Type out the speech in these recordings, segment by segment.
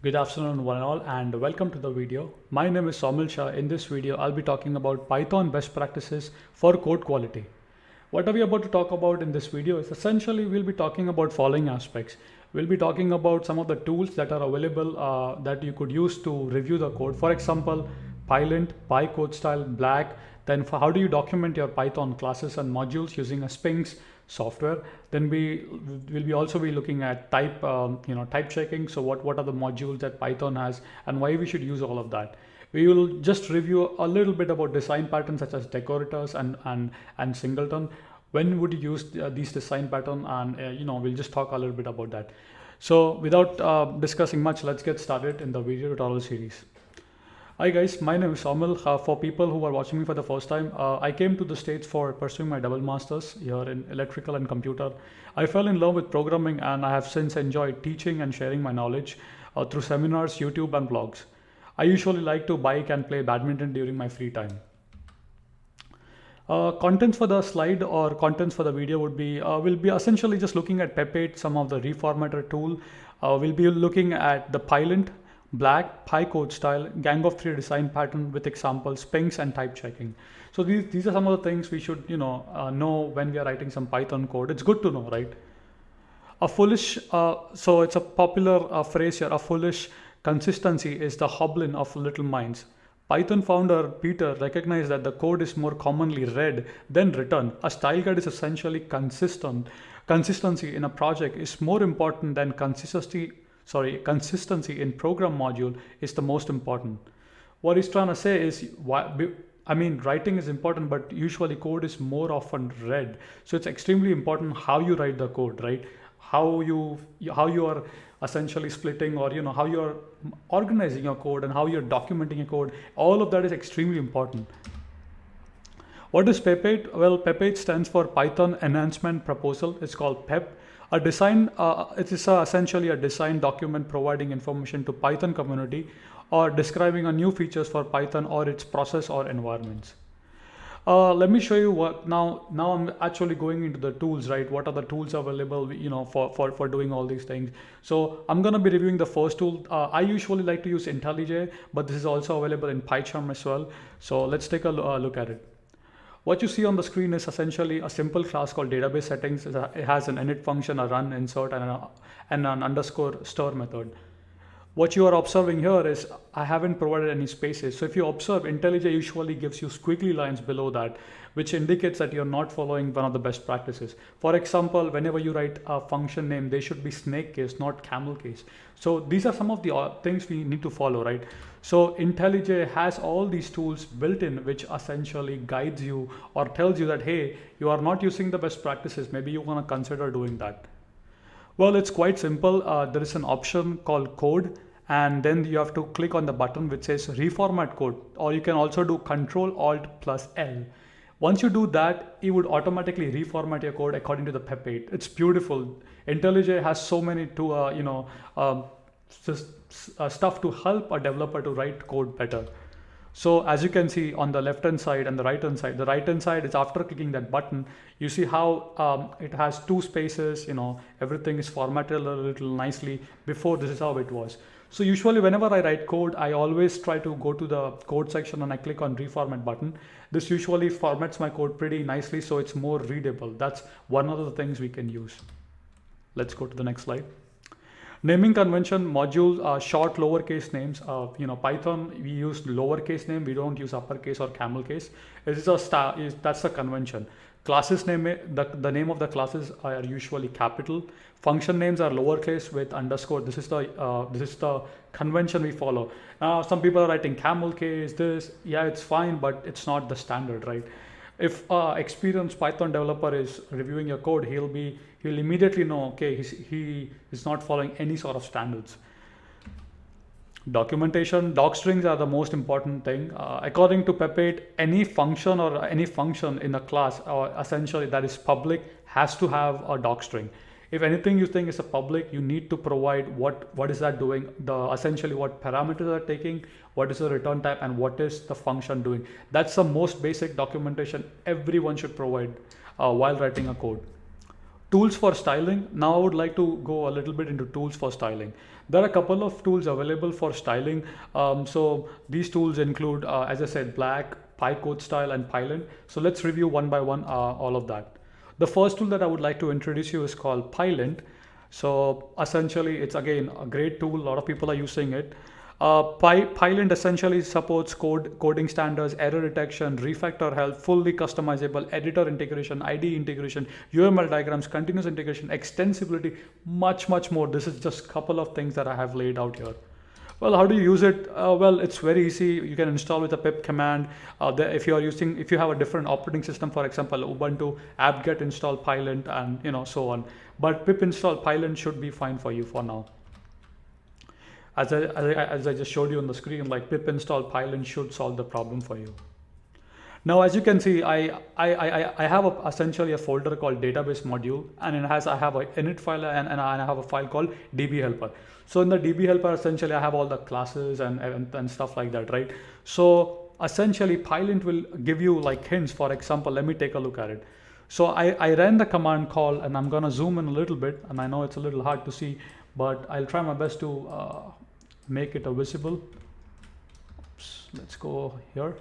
Good afternoon one and all and welcome to the video. My name is Somil Shah. In this video, I'll be talking about Python best practices for code quality. What are we about to talk about in this video is essentially we'll be talking about following aspects. We'll be talking about some of the tools that are available that you could use to review the code. For example, Pylint, PyCodeStyle, Black. Then for how do you document your Python classes and modules using a Sphinx software. Then we will be also be looking at type checking. So what are the modules that Python has and why we should use all of that. We will just review a little bit about design patterns such as decorators and singleton. When would you use these design pattern, and we'll just talk a little bit about that. So without discussing much, let's get started in the video tutorial series. Hi guys, my name is Somil. For people who are watching me for the first time, I came to the States for pursuing my double masters here in electrical and computer. I fell in love with programming and I have since enjoyed teaching and sharing my knowledge through seminars, YouTube and blogs. I usually like to bike and play badminton during my free time. Contents for the slide or contents for the video would be, we'll be essentially just looking at Pep8, some of the reformatter tool. We'll be looking at the Pylint, Black, PyCodeStyle, Gang of Three design pattern with examples, Sphinx and type checking. So these are some of the things we should know when we are writing some Python code. It's good to know, right? So it's a popular phrase here, a foolish consistency is the hoblin of little minds. Python founder Peter recognized that the code is more commonly read than written. A style guide is essentially consistent. Consistency in a project is more important than consistency in program module is the most important. What he's trying to say is, writing is important, but usually code is more often read. So it's extremely important how you write the code, right? How you are essentially splitting, or how you are organizing your code and how you're documenting your code. All of that is extremely important. What is Pep8? Well, Pep8 stands for Python Enhancement Proposal. It's called PEP. It is essentially a design document providing information to Python community or describing a new features for Python or its process or environments. Let me show you what now I'm actually going into the tools, right? What are the tools available, for doing all these things. So I'm going to be reviewing the first tool. I usually like to use IntelliJ, but this is also available in PyCharm as well. So let's take a look at it. What you see on the screen is essentially a simple class called database settings. It has an init function, a run, insert, and an underscore store method. What you are observing here is I haven't provided any spaces. So if you observe, IntelliJ usually gives you squiggly lines below that, which indicates that you're not following one of the best practices. For example, whenever you write a function name, they should be snake case, not camel case. So these are some of the things we need to follow, right? So IntelliJ has all these tools built in, which essentially guides you or tells you that, hey, you are not using the best practices. Maybe you want to consider doing that. Well, it's quite simple. There is an option called code, and then you have to click on the button which says reformat code, or you can also do Control Alt plus L. Once you do that, it would automatically reformat your code according to the Pep8. It's beautiful. IntelliJ has so many stuff to help a developer to write code better. So as you can see on the left hand side and the right hand side is after clicking that button, you see how it has two spaces, everything is formatted a little nicely. Before, this is how it was. So usually whenever I write code, I always try to go to the code section and I click on reformat button. This usually formats my code pretty nicely, so it's more readable. That's one of the things we can use. Let's go to the next slide. Naming convention, module, short lowercase names. Python, we use lowercase name. We don't use uppercase or camel case. That's the convention. Classes name, the name of the classes are usually capital. Function names are lowercase with underscore. This is the convention we follow. Now, some people are writing camel case. It's fine, but it's not the standard, right? If experienced Python developer is reviewing your code, he'll immediately know, okay, he is not following any sort of standards. Documentation, doc strings are the most important thing. According to Pep8, any function or any function in a class, or essentially that is public, has to have a doc string. If anything you think is a public, you need to provide what is that doing, essentially what parameters are taking, what is the return type, and what is the function doing. That's the most basic documentation everyone should provide while writing a code. Tools for styling. Now I would like to go a little bit into tools for styling. There are a couple of tools available for styling. So these tools include, as I said, Black, PyCode Style, and Pylint. So let's review one by one all of that. The first tool that I would like to introduce you is called Pylint. So essentially, it's again a great tool. A lot of people are using it. Pylint essentially supports coding standards, error detection, refactor help, fully customizable, editor integration, IDE integration, UML diagrams, continuous integration, extensibility, much more. This is just a couple of things that I have laid out here. Well, how do you use it? Well, it's very easy. You can install with a pip command. If you have a different operating system, for example, Ubuntu, apt-get install Pylint, and so on. But pip install Pylint should be fine for you for now. As I just showed you on the screen, like pip install Pylint should solve the problem for you. Now, as you can see, I have essentially a folder called database module, and I have an init file and I have a file called DB helper. So in the DB helper, essentially I have all the classes and stuff like that, right? So essentially Pylint will give you like hints. For example, let me take a look at it. So I ran the command call, and I'm gonna zoom in a little bit, and I know it's a little hard to see, but I'll try my best to make it visible. Oops, let's go here.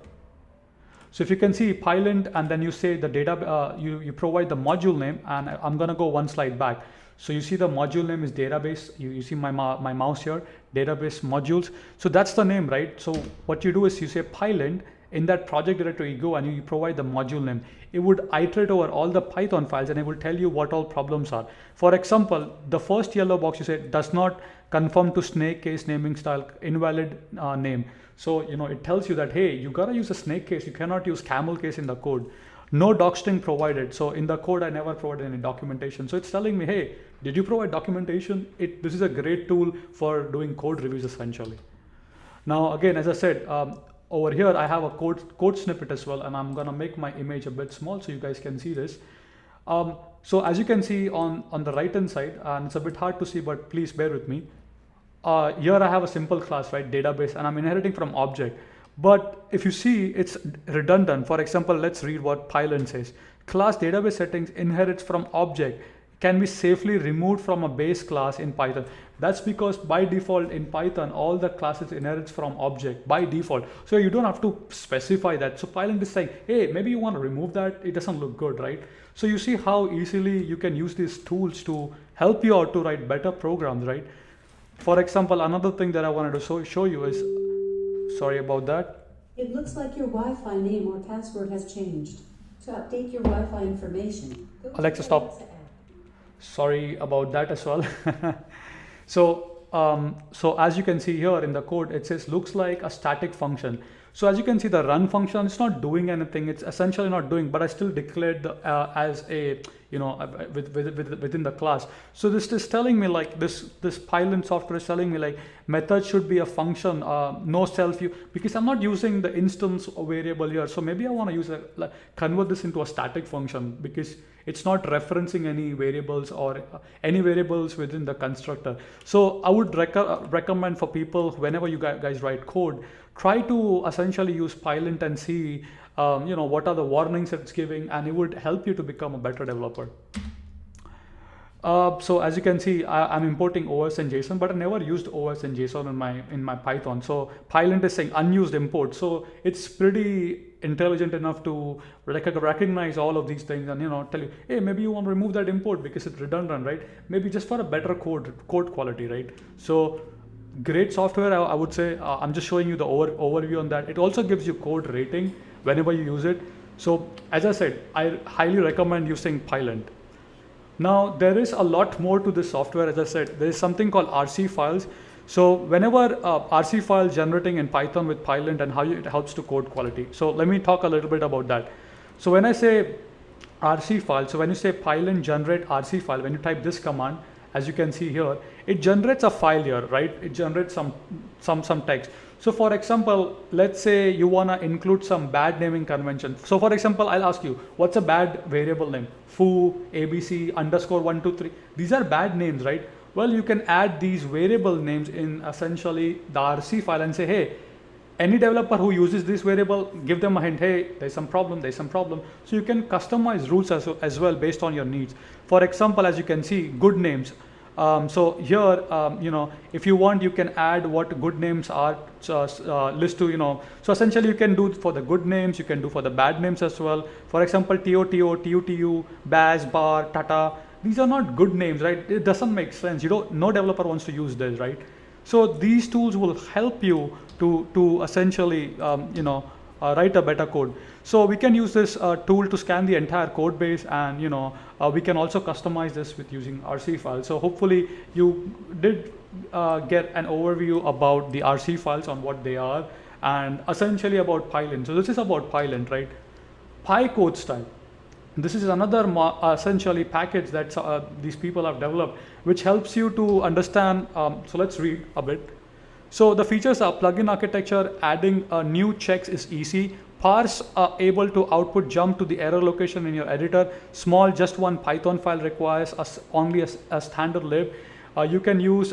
So if you can see Pylint, and then you say the data, you provide the module name, and I'm gonna go one slide back. So you see the module name is database. You see my mouse here, database modules. So that's the name, right? So what you do is you say Pylint. In that project directory, you go and you provide the module name. It would iterate over all the Python files, and it will tell you what all problems are. For example, the first yellow box you say does not conform to snake case naming style, invalid name. So it tells you that, hey, you gotta use a snake case. You cannot use camel case in the code. No docstring provided. So in the code, I never provided any documentation. So it's telling me, hey, did you provide documentation? This is a great tool for doing code reviews essentially. Now again, as I said, over here I have a code snippet as well, and I'm gonna make my image a bit small so you guys can see this. So as you can see on the right hand side, and it's a bit hard to see, but please bear with me. Here I have a simple class, right, database, and I'm inheriting from object. But if you see, it's redundant. For example, let's read what Pylint says. Class database settings inherits from object, can be safely removed from a base class in Python. That's because by default in Python, all the classes inherits from object by default. So you don't have to specify that. So Pylint is saying, hey, maybe you want to remove that. It doesn't look good, right? So you see how easily you can use these tools to help you out to write better programs, right? For example, another thing that I wanted to show you is, sorry about that. It looks like your Wi-Fi name or password has changed. To update your Wi-Fi information, Alexa, stop. Sorry about that as well. So as you can see here in the code, it says looks like a static function. So as you can see, the run function, it's not doing anything. It's essentially not doing, but I still declared as a, within the class. So this is telling me like this Pylint software is telling me like method should be a function, no self use, because I'm not using the instance variable here. So maybe I want to use convert this into a static function because it's not referencing any variables or any variables within the constructor. So I would recommend for people, whenever you guys write code, try to essentially use Pylint and see what are the warnings it's giving, and it would help you to become a better developer. So as you can see, I'm importing OS and JSON, but I never used OS and JSON in my Python. So Pylint is saying unused import. So it's pretty intelligent enough to recognize all of these things and tell you, hey, maybe you want to remove that import because it's redundant, right? Maybe just for a better code quality, right? So great software, I would say. I'm just showing you the overview on that. It also gives you code rating whenever you use it. So as I said, I highly recommend using Pylint. Now there is a lot more to this software. As I said, there is something called RC files. So whenever RC file generating in Python with Pylint and how it helps to code quality. So let me talk a little bit about that. So when I say RC file, so when you say Pylint generate RC file, when you type this command, as you can see here, it generates a file here, right? It generates some text. So for example, let's say you want to include some bad naming convention. So for example, I'll ask you, what's a bad variable name? Foo, ABC, _123. These are bad names, right? Well, you can add these variable names in essentially the RC file and say, hey, any developer who uses this variable, give them a hint, hey, there's some problem, so you can customize rules as well based on your needs. For example, as you can see, good names. So here, if you want, you can add what good names are, list to, so essentially you can do for the good names, you can do for the bad names as well. For example, TOTO, TUTU, Baz, Bar, Tata, these are not good names, right? It doesn't make sense. No developer wants to use this, right? So these tools will help you to essentially, write a better code. So we can use this tool to scan the entire code base, and we can also customize this with using RC files. So hopefully you did get an overview about the RC files, on what they are, and essentially about Pylint. So this is about Pylint, right? PyCodeStyle. This is another essentially package that these people have developed, which helps you to understand. So let's read a bit. So the features are plugin architecture, adding new checks is easy, parse able to output jump to the error location in your editor, small, just one Python file requires only a standard lib. You can use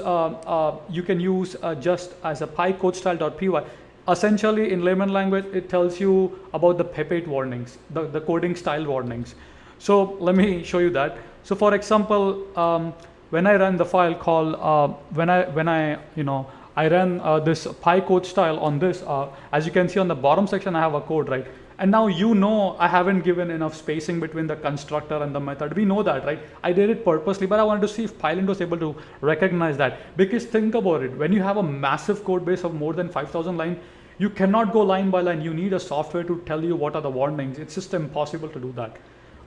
just as a pycodestyle.py. Essentially, in layman language, it tells you about the PEP8 warnings, the coding style warnings. So let me show you that. So for example, when I run the file called I ran this PyCodeStyle on this. As you can see on the bottom section, I have a code, right? And now I haven't given enough spacing between the constructor and the method. We know that, right? I did it purposely, but I wanted to see if Pylint was able to recognize that. Because think about it, when you have a massive code base of more than 5,000 lines, you cannot go line by line. You need a software to tell you what are the warnings. It's just impossible to do that.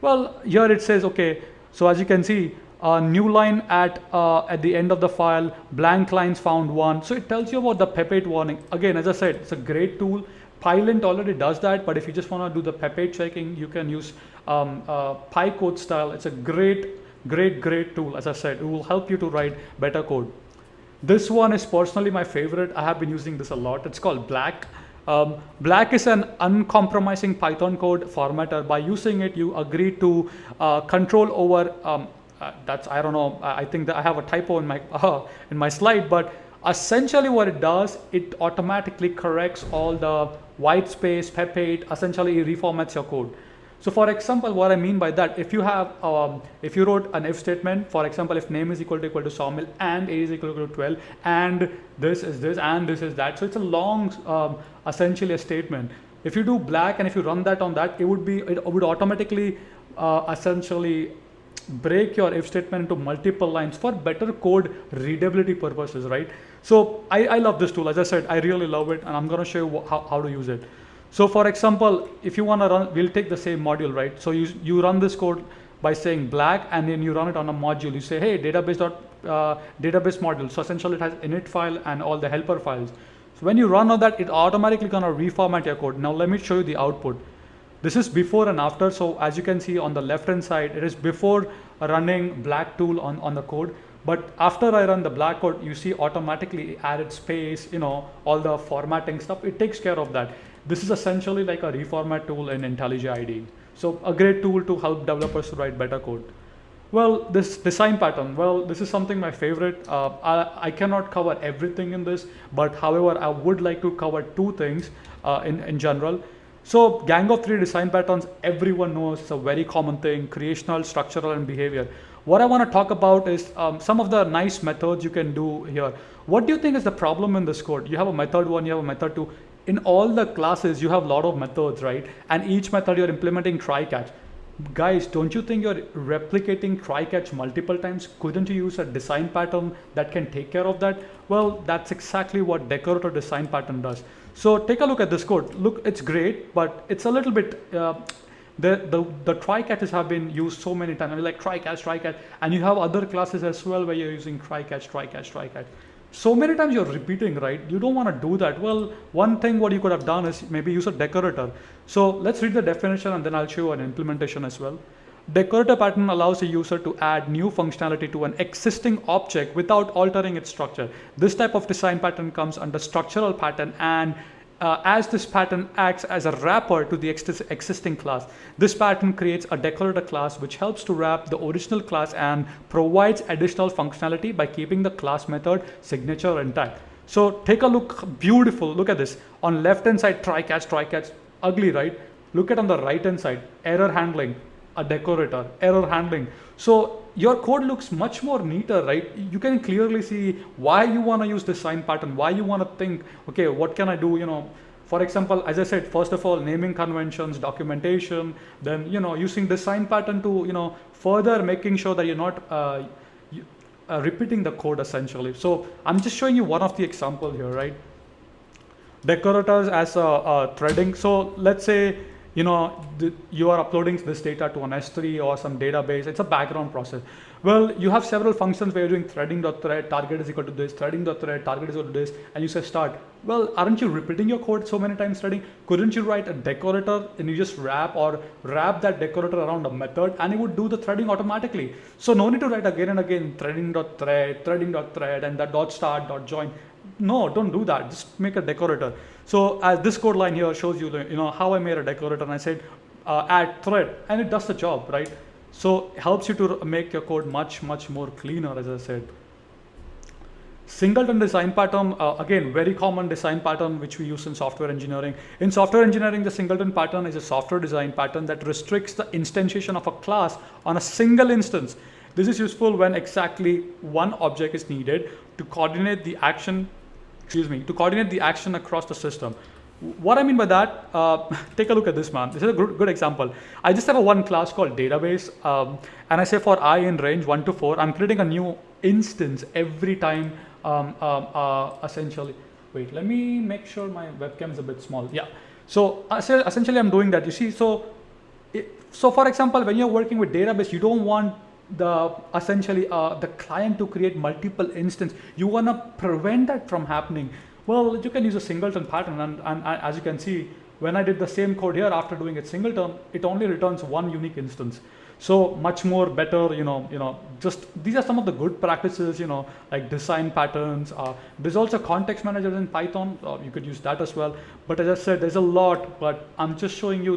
Well, here it says, okay, so as you can see, new line at the end of the file, blank lines found 1. So it tells you about the PEP8 warning. Again, as I said, it's a great tool. Pylint already does that, but if you just want to do the PEP8 checking, you can use PyCodeStyle. It's a great tool. As I said, it will help you to write better code. This one is personally my favorite. I have been using this a lot. It's called Black. Black is an uncompromising Python code formatter. By using it, you agree to control over I don't know, I think that I have a typo in my slide, but essentially what it does, it automatically corrects all the white space, PEP8, essentially it reformats your code. So for example, what I mean by that, if you wrote an if statement, for example, if name is equal to Sawmill and age is equal to 12 and this is this and this is that, so it's a long, essentially a statement. If you do Black and if you run that on that, it would automatically essentially break your if statement into multiple lines for better code readability purposes, right? So I love this tool. As I said, I really love it, and I'm going to show you how to use it. So for example, if you want to run, we'll take the same module, right? So you run this code by saying Black, and then you run it on a module. You say, hey, database module. So essentially it has init file and all the helper files. So when you run all that, it automatically going to reformat your code. Now let me show you the output. This is before and after. So as you can see on the left hand side, it is before running Black tool on the code. But after I run the Black code, you see automatically added space, all the formatting stuff. It takes care of that. This is essentially like a reformat tool in IntelliJ IDE. So a great tool to help developers to write better code. Well, this design pattern, this is something my favorite. I cannot cover everything in this, but however, I would like to cover two things in general. So Gang of Three design patterns, everyone knows it's a very common thing: creational, structural, and behavior. What I want to talk about is some of the nice methods you can do here. What do you think is the problem in this code? You have a method 1, you have a method 2. In all the classes, you have a lot of methods, right? And each method you're implementing try-catch. Guys, don't you think you're replicating try-catch multiple times? Couldn't you use a design pattern that can take care of that? Well, that's exactly what decorator design pattern does. So take a look at this code. Look, it's great, but it's a little bit, the try-catches have been used so many times. I mean, like try-catch, and you have other classes as well where you're using try-catch. So many times you're repeating, right? You don't want to do that. Well, one thing what you could have done is maybe use a decorator. So let's read the definition and then I'll show you an implementation as well. Decorator pattern allows a user to add new functionality to an existing object without altering its structure. This type of design pattern comes under structural pattern, and as this pattern acts as a wrapper to the existing class. This pattern creates a decorator class which helps to wrap the original class and provides additional functionality by keeping the class method signature intact. So take a look, beautiful. Look at this. On left hand side, try catch, ugly, right? Look at on the right hand side, error handling, a decorator, error handling. So your code looks much more neater, right? You can clearly see why you want to use this sign pattern, why you want to think, okay, what can I do, for example, as I said, first of all, naming conventions, documentation, then, using the sign pattern to, further making sure that you're not repeating the code essentially. So I'm just showing you one of the example here, right? Decorators as a threading. So let's say, you are uploading this data to an S3 or some database. It's a background process. Well, you have several functions where you're doing threading.thread, target is equal to this, threading.thread, target is equal to this, and you say start. Well, aren't you repeating your code so many times threading? Couldn't you write a decorator and you just wrap that decorator around a method and it would do the threading automatically? So no need to write again and again threading.thread, and that .start.join. No, don't do that. Just make a decorator. So as this code line here shows you, how I made a decorator, and I said add thread, and it does the job, right? So it helps you to make your code much more cleaner, as I said. Singleton design pattern, again, very common design pattern which we use in software engineering. In software engineering, the singleton pattern is a software design pattern that restricts the instantiation of a class on a single instance. This is useful when exactly one object is needed to coordinate the action across the system. What I mean by that, take a look at this, man. This is a good example. I just have one class called database, and I say for I in range 1 to 4, I'm creating a new instance every time, essentially. Wait, let me make sure my webcam is a bit small. Yeah. So essentially I'm doing that. You see, so for example, when you're working with database, you don't want the client to create multiple instances. You want to prevent that from happening. Well, you can use a singleton pattern, and as you can see, when I did the same code here, after doing it singleton, it only returns one unique instance. So much more better, just these are some of the good practices, like design patterns. There's also context manager in Python. You could use that as well. But as I said, there's a lot, but I'm just showing you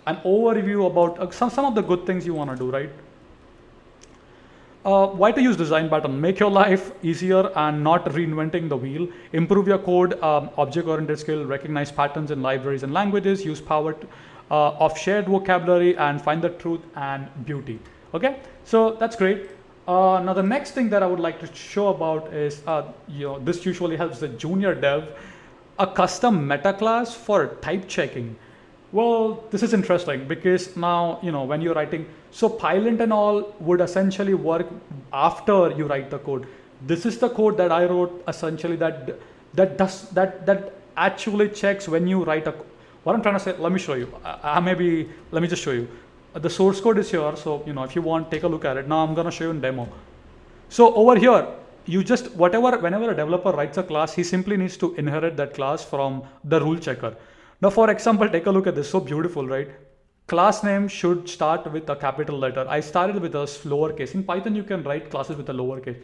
an overview about some of the good things you want to do, right? Why to use design pattern? Make your life easier and not reinventing the wheel. Improve your code, object-oriented skill, recognize patterns in libraries and languages, use power of shared vocabulary, and find the truth and beauty. Okay, so that's great. Now the next thing that I would like to show about is, this usually helps the junior dev, a custom meta class for type checking. Well, this is interesting because now, when you're writing, so Pylint and all would essentially work after you write the code. This is the code that I wrote essentially that actually checks when you write what I'm trying to say, let me show you. Let me just show you. The source code is here. So, if you want, take a look at it. Now I'm going to show you in demo. So over here, whenever a developer writes a class, he simply needs to inherit that class from the rule checker. Now, for example, take a look at this. So beautiful, right? Class name should start with a capital letter. I started with a lowercase. In Python, you can write classes with a lowercase.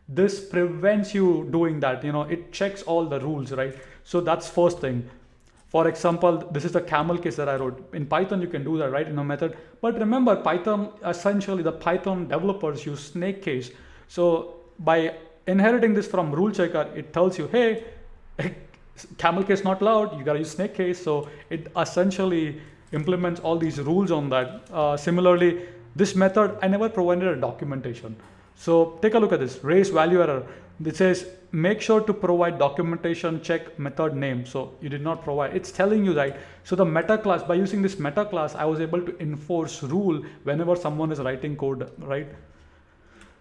This prevents you doing that. It checks all the rules, right? So that's first thing. For example, this is the camel case that I wrote. In Python, you can do that, right, in a method. But remember, Python, essentially, the Python developers use snake case. So by inheriting this from rule checker, it tells you, hey, camel case not allowed, you gotta use snake case. So it essentially implements all these rules on that. Similarly, this method, I never provided a documentation. So take a look at this, raise value error. It says, make sure to provide documentation, check method name. So you did not provide, it's telling you that. So the meta class, by using this meta class, I was able to enforce rule whenever someone is writing code, right?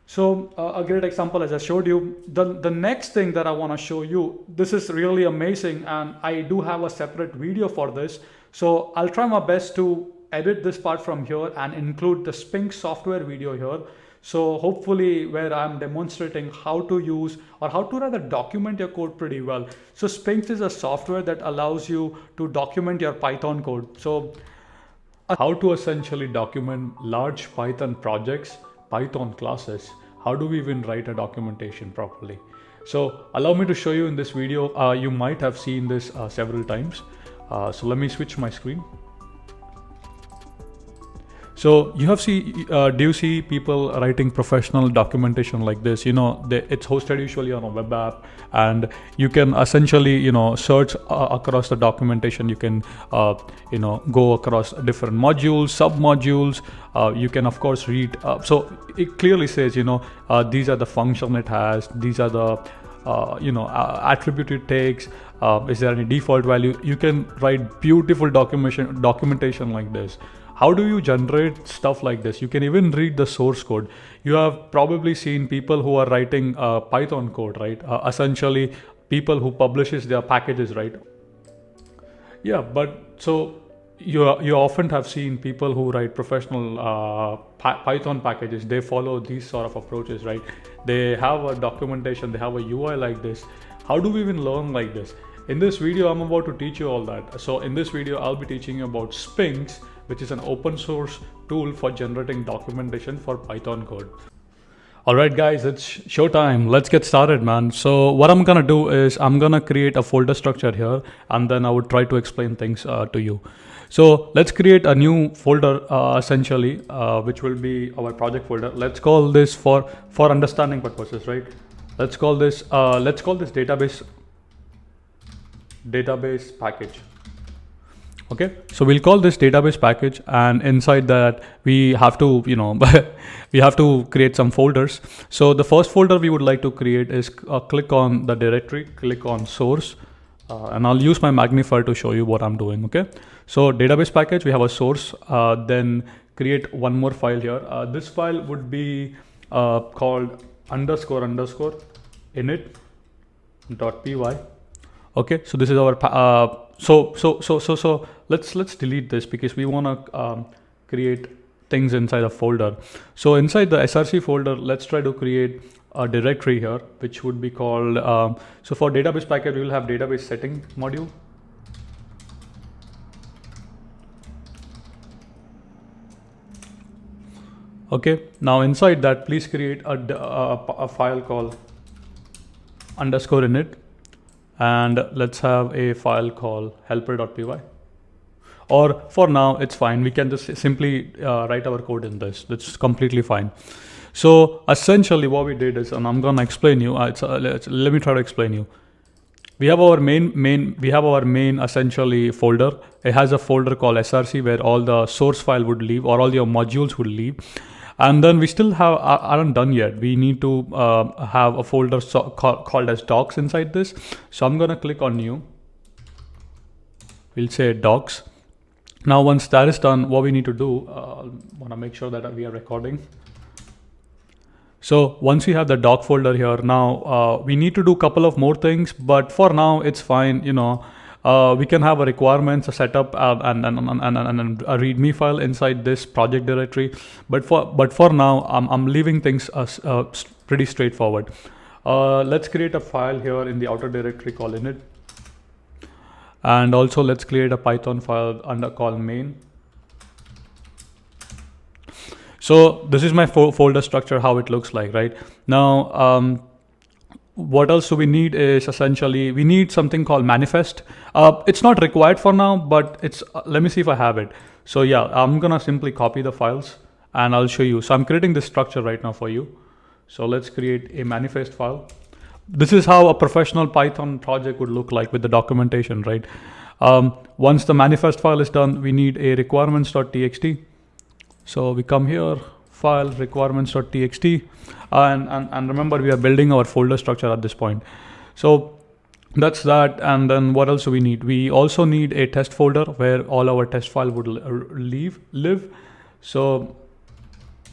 So a great example, as I showed you. The next thing that I want to show you, this is really amazing, and I do have a separate video for this. So I'll try my best to edit this part from here and include the Sphinx software video here. So hopefully where I'm demonstrating how to use, or how to rather document your code pretty well. So Sphinx is a software that allows you to document your Python code. So how to essentially document large Python projects, Python classes. How do we even write a documentation properly? So allow me to show you in this video. You might have seen this several times. So let me switch my screen. So you have do you see people writing professional documentation like this? It's hosted usually on a web app, and you can essentially search across the documentation. You can go across different modules, sub modules. You can of course read. So it clearly says these are the function it has. These are the attribute it takes. Is there any default value? You can write beautiful documentation like this. How do you generate stuff like this? You can even read the source code. You have probably seen people who are writing Python code, right? Essentially people who publishes their packages, right? Yeah, but so you often have seen people who write professional Python packages. They follow these sort of approaches, right? They have a documentation, they have a UI like this. How do we even learn like this? In this video, I'm about to teach you all that. So in this video, I'll be teaching you about Sphinx, which is an open source tool for generating documentation for Python code. All right, guys, it's showtime. Let's get started, man. So what I'm gonna do is I'm gonna create a folder structure here, and then I would try to explain things to you. So let's create a new folder essentially, which will be our project folder. Let's call this for understanding purposes, right? Let's call this database package. Okay, so we'll call this database package, and inside that we have to we have to create some folders. So the first folder we would like to create is click on the directory, click on source, and I'll use my magnifier to show you what I'm doing. Okay, so database package, we have a source, then create one more file here. This file would be called __ init.py. Okay, so this is our so let's delete this because we want to create things inside a folder. So inside the src folder, let's try to create a directory here, which would be called so for database package we will have database setting module. Okay, now inside that, please create a file called _init, and let's have a file called helper.py. Or for now it's fine, we can just simply write our code in this. That's completely fine. So essentially what we did is, and I'm gonna explain you, let me try to explain you. We have our main essentially folder. It has a folder called src where all the source file would live, or all your modules would live. And then we still aren't done yet. We need to have a folder called as docs inside this. So I'm gonna click on new. We'll say docs. Now once that is done, what we need to do, wanna make sure that we are recording. So once we have the doc folder here, now we need to do a couple of more things, but for now it's fine. We can have a requirements, a setup, and a README file inside this project directory. But for now, I'm leaving things pretty straightforward. Let's create a file here in the outer directory called init, and also let's create a Python file called main. So this is my folder structure, how it looks like right now. What else do we need is essentially we need something called manifest. It's not required for now, but it's let me see if I have it. So yeah, I'm gonna simply copy the files and I'll show you. So I'm creating this structure right now for you. So let's create a manifest file. This is how a professional Python project would look like with the documentation, right? Once the manifest file is done, we need a requirements.txt. So we come here, file requirements.txt, and remember we are building our folder structure at this point. So that's that. And then what else do we need? We also need a test folder where all our test file would live. So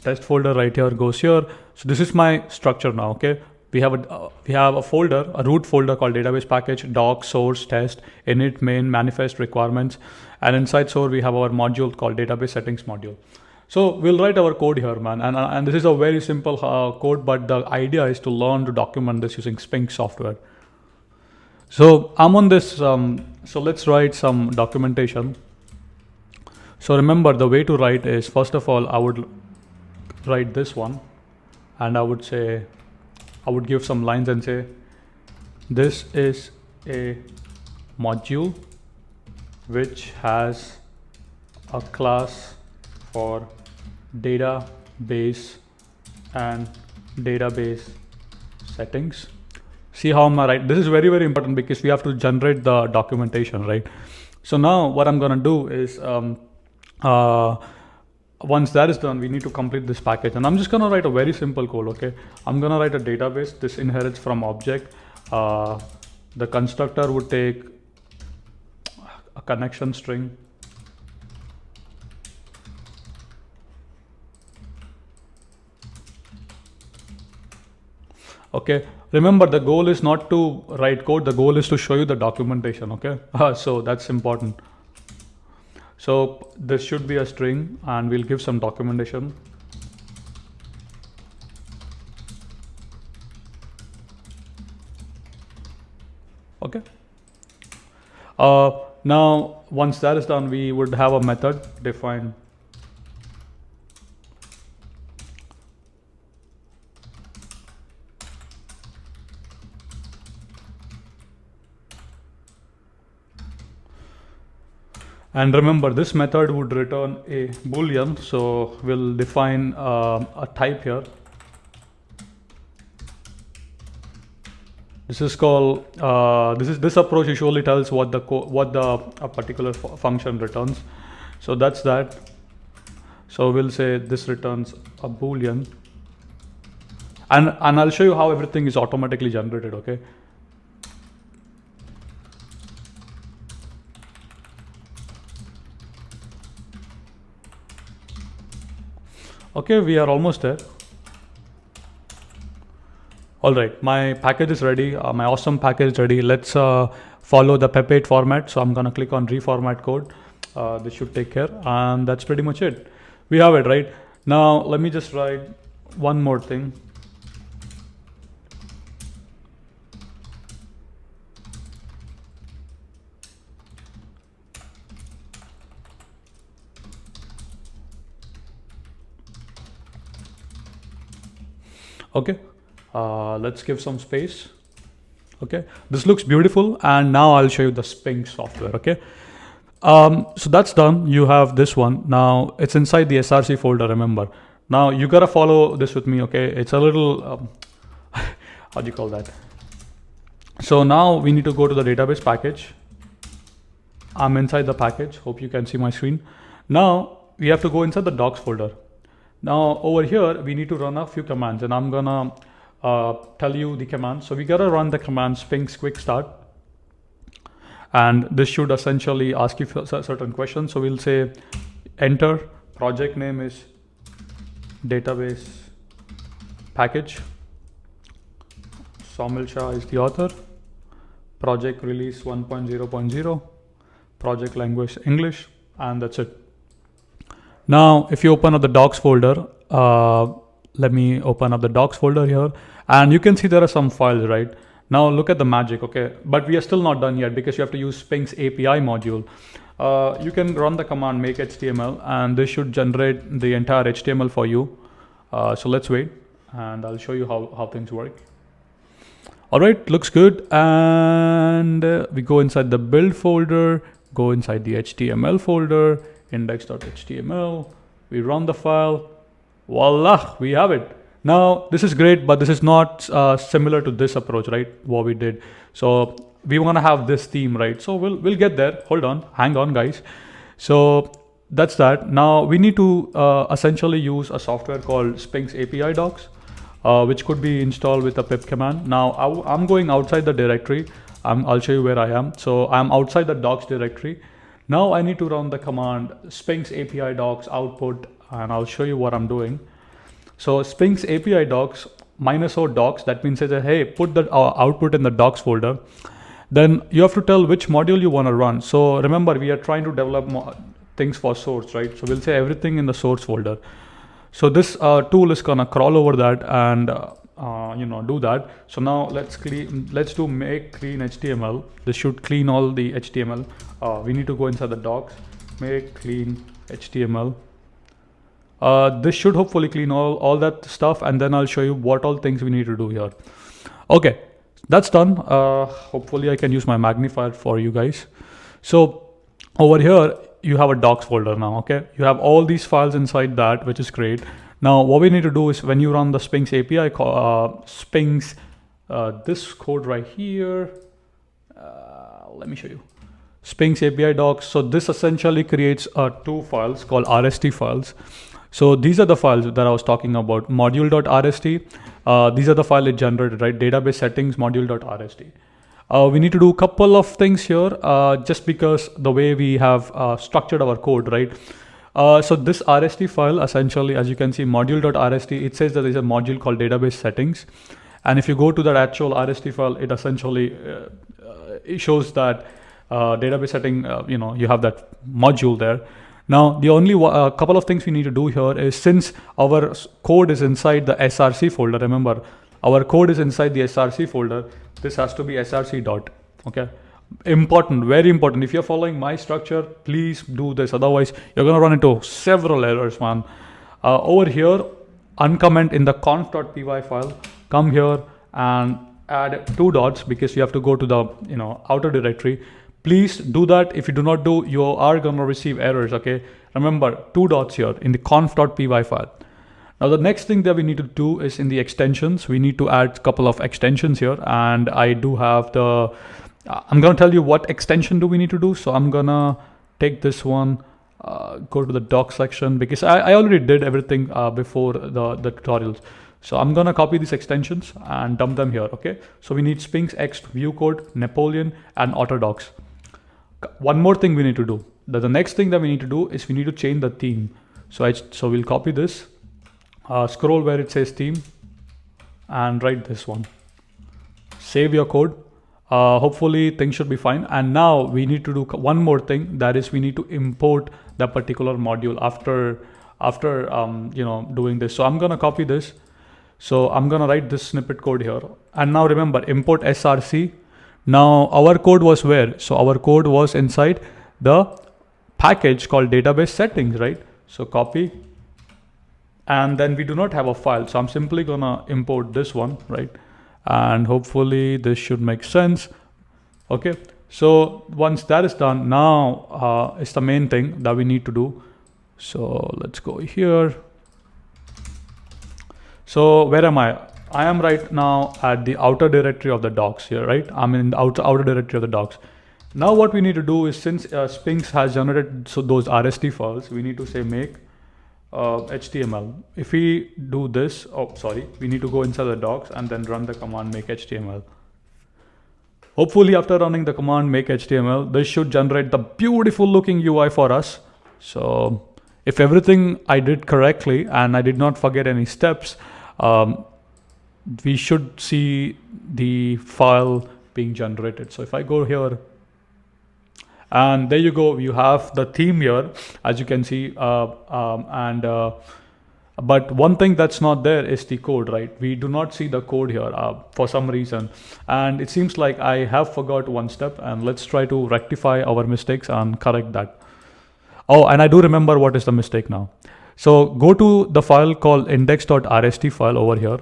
test folder right here goes here. So this is my structure now. Okay, we have a folder, a root folder called database package, doc, source, test, init, main, manifest, requirements, and inside source we have our module called database settings module. So we'll write our code here, man, and this is a very simple code, but the idea is to learn to document this using Sphinx software. So I'm on this, so let's write some documentation. So remember, the way to write is, first of all, I would write this one, and I would give some lines and say, this is a module which has a class for database and database settings. See how am I right? This is very, very important because we have to generate the documentation, right? So now what I'm gonna do is once that is done, we need to complete this package, and I'm just gonna write a very simple code. Okay, I'm gonna write a database. This inherits from object. The constructor would take a connection string. Okay, remember the goal is not to write code, the goal is to show you the documentation. Okay, so that's important. So this should be a string, and we'll give some documentation. Okay. Now once that is done, we would have a method defined. And remember, this method would return a boolean, so we'll define a type here. This is called this approach usually tells what a particular function returns. So that's that. So we'll say this returns a boolean, and I'll show you how everything is automatically generated. Okay. Okay, we are almost there. All right, my package is ready. My awesome package is ready. Let's follow the PEP8 format. So I'm gonna click on reformat code. This should take care, and that's pretty much it. We have it right now. Let me just write one more thing. Okay, let's give some space. Okay, this looks beautiful, and now I'll show you the Sphinx software. Okay, so that's done. You have this one. Now it's inside the SRC folder, remember. Now you gotta follow this with me. Okay, it's a little how do you call that? So now we need to go to the database package. I'm inside the package. Hope you can see my screen. Now we have to go inside the docs folder. Now over here, we need to run a few commands, and I'm gonna tell you the command. So we gotta run the command Sphinx quick start, and this should essentially ask you for certain questions. So we'll say enter, project name is database package, Saumil Shah is the author, project release 1.0.0, project language English, and that's it. Now, if you open up the docs folder, let me open up the docs folder here, and you can see there are some files, right? Now look at the magic, okay? But we are still not done yet because you have to use Sphinx API module. You can run the command make HTML, and this should generate the entire HTML for you. So let's wait, and I'll show you how things work. All right, looks good. And we go inside the build folder, go inside the HTML folder, index.html, we run the file, voila, we have it. Now this is great, but this is not similar to this approach, right? What we did. So we want to have this theme, right? So we'll get there. Hold on, hang on, guys. So that's that. Now we need to essentially use a software called Sphinx API Docs, which could be installed with a pip command. Now I'm going outside the directory. I'll show you where I am. So I'm outside the docs directory. Now I need to run the command Sphinx API docs output, and I'll show you what I'm doing. So Sphinx API docs -o docs, that means that, hey, put the output in the docs folder. Then you have to tell which module you want to run. So remember, we are trying to develop things for source, right? So we'll say everything in the source folder. So this tool is gonna crawl over that and do that. So now let's do make clean HTML. This should clean all the HTML. We need to go inside the docs, make clean HTML. This should hopefully clean all that stuff, and then I'll show you what all things we need to do here. Okay, that's done. Hopefully I can use my magnifier for you guys. So over here, you have a docs folder now. Okay, you have all these files inside that, which is great. Now what we need to do is when you run the Sphinx API, Sphinx, this code right here, let me show you. Sphinx API docs. So this essentially creates two files called RST files. So these are the files that I was talking about, module.rst. These are the file it generated, right? Database settings module.rst. We need to do a couple of things here, just because the way we have structured our code, right? So this RST file, essentially, as you can see, module.rst, it says that there's a module called database settings. And if you go to that actual RST file, it essentially it shows that database setting, you have that module there. Now, the only couple of things we need to do here is, since our code is inside the src folder, remember, our code is inside the src folder, this has to be src dot, okay? Important, very important. If you're following my structure, please do this. Otherwise, you're going to run into several errors, man. Over here, uncomment in the conf.py file, come here and add 2 dots because you have to go to the outer directory. Please do that. If you do not do, you are going to receive errors, okay? Remember, 2 dots here in the conf.py file. Now the next thing that we need to do is in the extensions. We need to add a couple of extensions here, and I do have the I'm going to tell you what extension do we need to do. So I'm going to take this one, go to the doc section, because I already did everything before the tutorials. So I'm going to copy these extensions and dump them here, okay? So we need Sphinx X, view code, Napoleon, and Autodocs. One more thing we need to do. The next thing that we need to do is we need to change the theme. So we'll copy this, scroll where it says theme, and write this one. Save your code. Hopefully things should be fine. And now we need to do one more thing, that is we need to import that particular module after doing this. So I'm going to copy this. So I'm going to write this snippet code here. And now remember, import src. Now our code was where? So our code was inside the package called database settings, right? So copy. And then we do not have a file. So I'm simply going to import this one, right? And hopefully this should make sense. Okay, so once that is done, now it's the main thing that we need to do. So let's go here. So where am I? I am right now at the outer directory of the docs here, right? I'm in the outer directory of the docs. Now what we need to do is, since Sphinx has generated those RST files, we need to say make HTML. If we do this, we need to go inside the docs and then run the command make HTML. Hopefully after running the command make HTML, this should generate the beautiful looking UI for us. So if everything I did correctly and I did not forget any steps, we should see the file being generated. So if I go here, and there you go, you have the theme here, as you can see, but one thing that's not there is the code, right? We do not see the code here for some reason, and it seems like I have forgot one step, and let's try to rectify our mistakes and correct that. Oh, and I do remember what is the mistake now. So go to the file called index.rst file over here.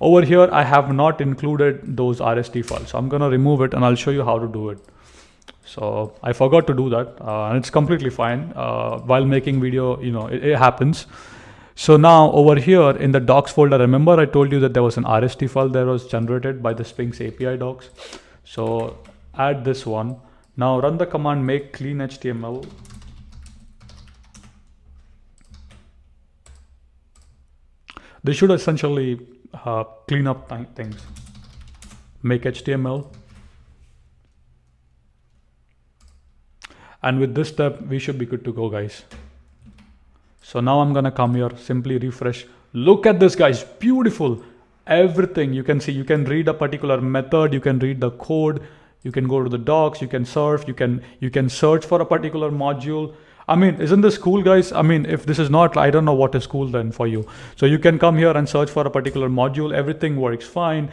Over here, I have not included those RST files. So I'm going to remove it and I'll show you how to do it. So I forgot to do that, and it's completely fine. While making video, it happens. So now over here in the docs folder, remember I told you that there was an RST file that was generated by the Sphinx API docs. So add this one. Now run the command make clean HTML. This should essentially clean up things. Make HTML. And with this step, we should be good to go, guys. So now I'm gonna come here, simply refresh. Look at this, guys, beautiful. Everything you can see, you can read a particular method, you can read the code, you can go to the docs, you can surf, you can search for a particular module. I mean, isn't this cool, guys? I mean, if this is not, I don't know what is cool then for you. So you can come here and search for a particular module. Everything works fine.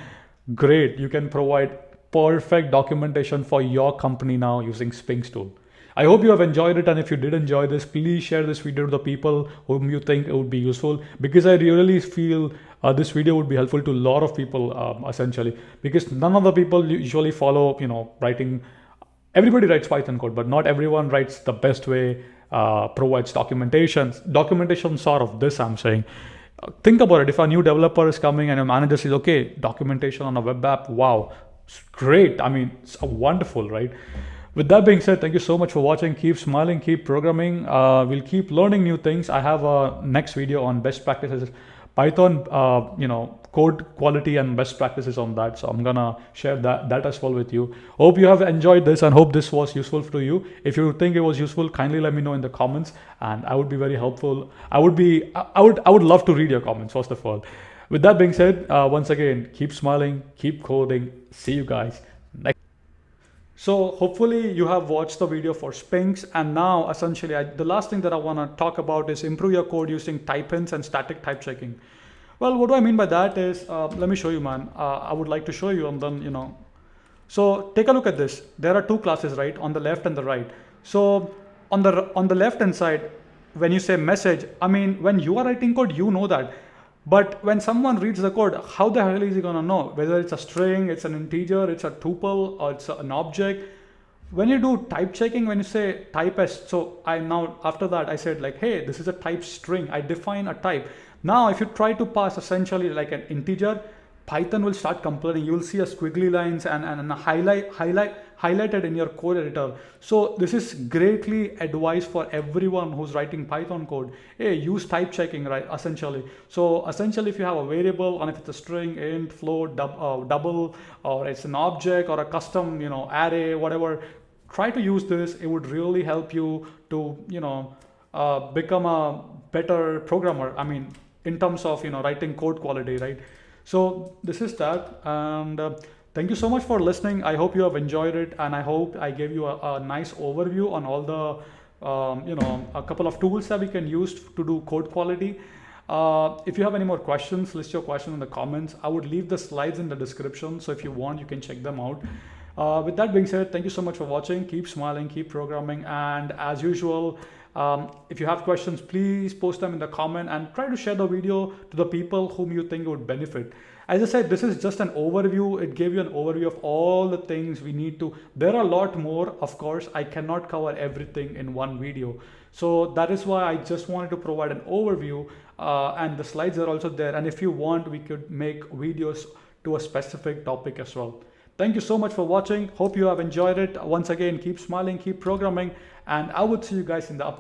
Great. You can provide perfect documentation for your company now using Sphinx tool. I hope you have enjoyed it, and if you did enjoy this, please share this video to the people whom you think it would be useful, because I really feel this video would be helpful to a lot of people, essentially, because none of the people usually follow, writing everybody writes Python code, but not everyone writes the best way, provides documentation sort of this I'm saying. Think about it. If a new developer is coming and a manager says, okay, documentation on a web app, wow, it's great. I mean, it's wonderful, right? With that being said, thank you so much for watching. Keep smiling, keep programming. We'll keep learning new things. I have a next video on best practices, Python, code quality and best practices on that. So I'm gonna share that as well with you. Hope you have enjoyed this and hope this was useful to you. If you think it was useful, kindly let me know in the comments, and I would be very helpful. I would love to read your comments first of all. With that being said, once again, keep smiling, keep coding. See you guys next. So hopefully you have watched the video for Sphinx, and now essentially the last thing that I want to talk about is improve your code using type-ins and static type checking. Well, what do I mean by that is, let me show you, man. I would like to show you, and then, So take a look at this. There are two classes, right? On the left and the right. So on the left hand side, when you say message, I mean, when you are writing code, you know that. But when someone reads the code, how the hell is he gonna know whether it's a string, it's an integer, it's a tuple, or it's an object? When you do type checking, when you say type as, so after that I said like, hey, this is a type string. I define a type. Now, if you try to pass essentially like an integer, Python will start complaining. You will see a squiggly lines and highlighted in your code editor. So this is greatly advised for everyone who's writing Python code. Hey, use type checking, right? Essentially. So essentially, if you have a variable and if it's a string, int, float, double, or it's an object or a custom, array, whatever, try to use this. It would really help you to, become a better programmer. I mean, in terms of, writing code quality, right? So this is that, and thank you so much for listening. I hope you have enjoyed it, and I hope I gave you a nice overview on all the, a couple of tools that we can use to do code quality. If you have any more questions, list your question in the comments. I would leave the slides in the description, so if you want, you can check them out. With that being said, thank you so much for watching. Keep smiling, keep programming, and as usual, if you have questions, please post them in the comment and try to share the video to the people whom you think would benefit. As I said, this is just an overview. It gave you an overview of all the things we need to. There are a lot more, of course. I cannot cover everything in one video. So that is why I just wanted to provide an overview, and the slides are also there. And if you want, we could make videos to a specific topic as well. Thank you so much for watching. Hope you have enjoyed it. Once again, keep smiling, keep programming, and I would see you guys in the upcoming